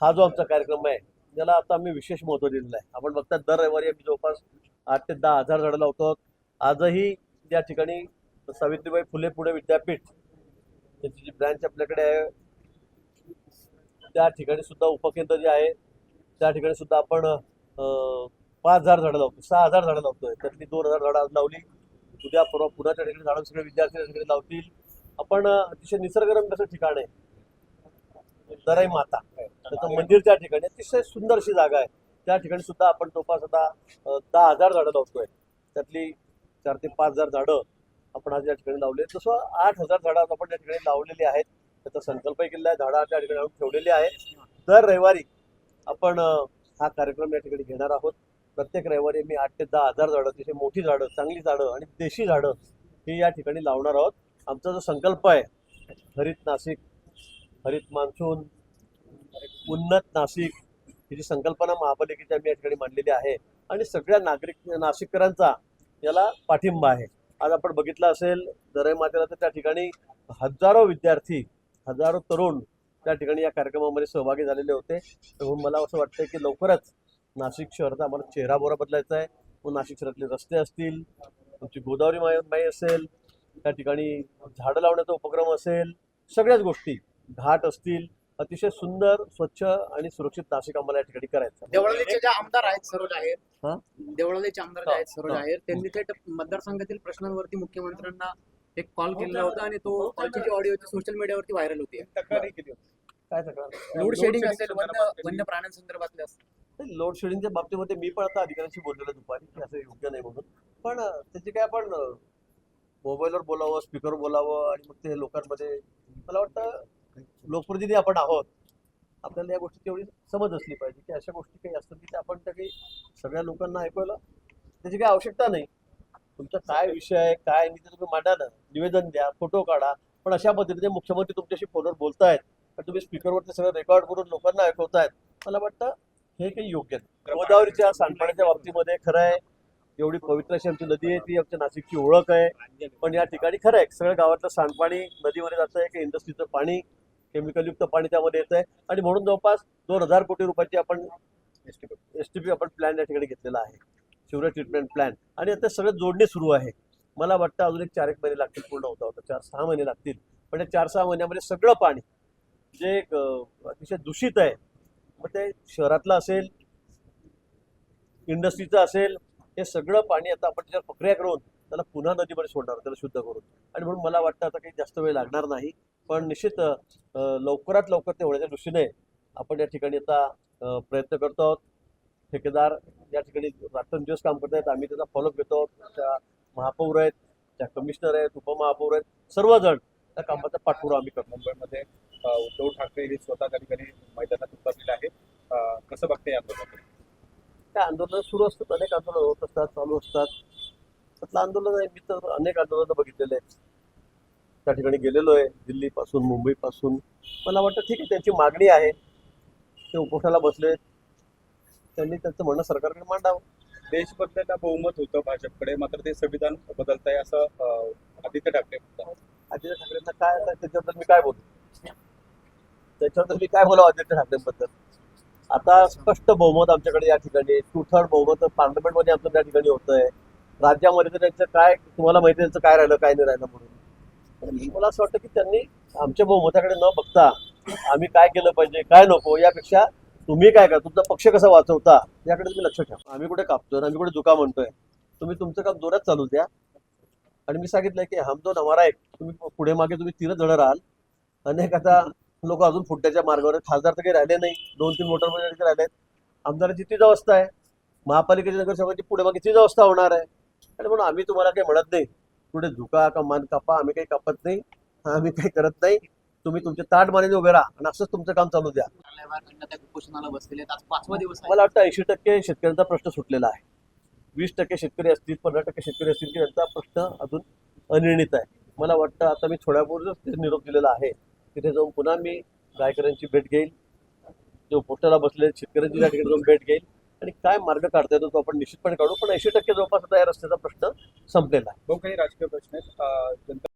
हा जो आमचा कार्यक्रम आहे त्याला आता आम्ही विशेष महत्त्व दिलेलं आहे. आपण बघतात दर रविवारी आम्ही जवळपास 8 ते 10,000 झाडं लावतो. आजही या ठिकाणी सावित्रीबाई फुले पुणे विद्यापीठ त्याची जी ब्रँच आपल्याकडे आहे त्या ठिकाणी सुद्धा उपकेंद्र जे आहे त्या ठिकाणी सुद्धा आपण 5,000 झाडं लावतो, 6,000 झाडं लावतोय. त्यातली 2,000 झाडं आज लावली. उद्या परवा पुन्हा त्या ठिकाणी झाडं सगळे विद्यार्थी त्या ठिकाणी लावतील. आपण अतिशय निसर्गरम्य असं ठिकाण आहे दराई माता, त्याचं मंदिर त्या ठिकाणी अतिशय सुंदर अशी जागा आहे. त्या ठिकाणी सुद्धा आपण जवळपास आता 10,000 झाडं लावतोय. त्यातली 4 ते 5,000 झाडं आपण आज या ठिकाणी लावले. तसं 8,000 झाडं आपण त्या ठिकाणी लावलेली आहेत. त्याचा संकल्पही केलेला आहे, झाडं त्या ठिकाणी आणून ठेवलेली आहेत. दर रविवारी आपण हा कार्यक्रम या ठिकाणी घेणार आहोत. प्रत्येक रविवारी मी 8 ते 10,000 झाडं, अतिशय मोठी झाडं, चांगली झाडं आणि देशी झाडं ही या ठिकाणी लावणार आहोत. आमचा जो संकल्प आहे हरित नाशिक, हरित मान्सून, उन्नत नाशिक ही जी संकल्पना महापालिकेची आम्ही या ठिकाणी मांडलेली आहे आणि सगळ्या नाशिककरांचा याला पाठिंबा आहे. आज आपण बघितलं असेल दराई मातेला तर त्या ठिकाणी हजारो विद्यार्थी, हजारो तरुण त्या ठिकाणी या कार्यक्रमामध्ये सहभागी झालेले होते. म्हणून मला असं वाटतं की लवकरच नाशिक शहराचा आम्हाला चेहरामोहरा बदलायचा आहे. मग नाशिक शहरातले रस्ते असतील, तुमची गोदावरी माई असेल, त्या ठिकाणी झाडं लावण्याचा उपक्रम असेल, सगळ्याच गोष्टी, घाट असतील, अतिशय सुंदर, स्वच्छ आणि सुरक्षित नाशिक आम्हाला या ठिकाणी करायचं. देवळालीचे जे आमदार आहेत सरोज आहेर, हा? देवळालीचे आमदार जे आहेत सरोज हा. आहेर, त्यांनी थेट मतदारसंघातील प्रश्नांवरती मुख्यमंत्र्यांना एक कॉल केलेला होता आणि तो कॉलची जी ऑडिओ सोशल मीडियावरती व्हायरल होती. तक्रारी केली होती. काय तक्रार? लोड शेडिंग असेल, वन्य प्राण्यांसंदर्भातले असेल. लोड शेडिंगच्या बाबतीमध्ये मी पण आता अधिकाऱ्यांशी बोललेलो दुपारी की असं योग्य नाही म्हणून. पण त्याची काय आपण मोबाईलवर बोलावं, स्पीकरवर बोलावं आणि मग ते लोकांमध्ये, मला वाटतं लोकप्रतिनिधी आपण आहोत, आपल्याला या गोष्टी तेवढी समज असली पाहिजे की अशा गोष्टी काही असतात की आपण त्या काही सगळ्या लोकांना ऐकवायला त्याची काही आवश्यकता नाही. तुमचा काय विषय आहे, काय नाही ते तुम्ही मांडा ना, निवेदन द्या, फोटो काढा. पण अशा पद्धतीने मुख्यमंत्री तुमच्याशी फोनवर बोलतायत पण तुम्ही स्पीकरवरती सगळं रेकॉर्ड करून लोकांना ऐकवतायत, मला वाटतं हे काही योग्य नाही. गोदावरीच्या सांडपाण्याच्या बाबतीमध्ये खरं आहे, एवढी पवित्र अशी आमची नदी आहे, ती आमच्या नाशिकची ओळख आहे. पण या ठिकाणी खरं आहे सगळं गावातलं सांडपाणी नदीमध्ये जातं आहे, की इंडस्ट्रीचं पाणी, केमिकलयुक्त पाणी त्यामध्ये येत आहे. आणि म्हणून जवळपास 2,000 कोटी रुपयाची आपण एसटीपी आपण प्लॅन या ठिकाणी घेतलेला आहे, सिवरेज ट्रीटमेंट प्लॅन. आणि आता सगळं जोडणी सुरू आहे. मला वाटतं अजून एक 4-1 महिने लागतील पूर्ण होता 4-6 महिने लागतील. पण या 4-6 महिन्यामध्ये सगळं पाणी जे अतिशय दूषित आहे, मग ते शहरातलं असेल, इंडस्ट्रीचं असेल, हे सगळं पाणी आता आपण त्याच्यावर प्रक्रिया करून त्याला पुन्हा नदीमध्ये सोडणार, त्याला शुद्ध करून. आणि म्हणून मला वाटतं आता काही जास्त वेळ लागणार नाही. पण निश्चित लवकरात लवकर ते होण्याच्या दृष्टीने आपण या ठिकाणी आता प्रयत्न करतो आहोत. ठेकेदार या ठिकाणी रात्रंदिवस काम करत आहेत, आम्ही त्याचा फॉलोअप घेतो. त्या महापौर आहेत, त्या कमिशनर आहेत, उपमहापौर आहेत, सर्वजण त्या कामाचा पाठपुरावा आम्ही करतो. मुंबईमध्ये उद्धव ठाकरे हे स्वतः त्या ठिकाणी मैदानात उतरलेले आहेत. कसं बघते या आंदोलनाकडे? त्या आंदोलन सुरू असतात, अनेक आंदोलन होत असतात, चालू असतात. त्यातलं आंदोलन आहे, मी तर अनेक आंदोलनं बघितलेले आहेत, त्या ठिकाणी गेलेलो आहे, दिल्लीपासून मुंबईपासून. मला वाटतं ठीक आहे, त्यांची मागणी आहे, ते उपोषणाला बसले, त्यांनी त्यांचं म्हणणं सरकारकडे मांडावं. देश बदलायला बहुमत होतं भाजपकडे, मात्र ते संविधान बदलत आहे असं आदित्य ठाकरे म्हणतात. आदित्य ठाकरेंना काय आता त्याच्याबद्दल मी काय बोलू, त्याच्याबद्दल मी काय बोलावं आदित्य ठाकरेंबद्दल? आता स्पष्ट बहुमत आमच्याकडे या ठिकाणी, 2/3 बहुमत पार्लमेंटमध्ये आमचं त्या ठिकाणी होतंय. राज्यामध्ये तर त्यांचं काय, तुम्हाला माहिती आहे त्यांचं काय राहिलं काय नाही राहिलं म्हणून. मला असं वाटतं की त्यांनी आमच्या बहुमताकडे न बघता आम्ही काय केलं पाहिजे, काय नको, यापेक्षा तुम्ही काय करा, तुमचा पक्ष कसा वाचवता याकडे तुम्ही लक्ष ठेवा. आम्ही कुठे कापतोय, आम्ही कुठे दुका म्हणतोय, तुम्ही तुमचं काम जोरात चालू द्या. आणि मी सांगितलंय की हम दो हमारा एक, तुम्ही पुढे मागे तुम्ही 3 जण राहाल. अनेक आता लोक अजून फुटण्याच्या मार्गावर, खासदार तर काही राहिले नाही, 2-3 मोटरमध्ये राहिलेत. आमदाराची तीच अवस्था आहे, महापालिकेच्या नगरसेवकांची पुढे मागे तीच अवस्था होणार आहे. आणि म्हणून आम्ही तुम्हाला काही म्हणत नाही पुढे झुका का मान कापा, आम्ही काही कापत नाही, आम्ही काही करत नाही. तुम्ही तुमचे ताट मानेने उभे राहा आणि असंच तुमचं काम चालू द्या. उपोषणाला बसलेले आहेत, आज 5वा दिवस आहे. मला वाटतं 80% शेतकऱ्यांचा प्रश्न सुटलेला आहे. 20% शेतकरी असतील, 15% शेतकरी असतील की त्यांचा प्रश्न अजून अनिर्णित आहे. मला वाटतं आता मी थोड्यापूर्वीच निरोप दिलेला आहे, तिथे जाऊन पुन्हा मी गायकऱ्यांची भेट घेईल, जो पोस्टाला बसले शेतकऱ्यांची त्या ठिकाणी जाऊन भेट घेईल आणि काय मार्ग काढता येतो तो आपण निश्चितपणे काढू. पण 80% जवळपास आता या रस्त्याचा प्रश्न संपलेला आहे. काही राजकीय प्रश्न आहेत.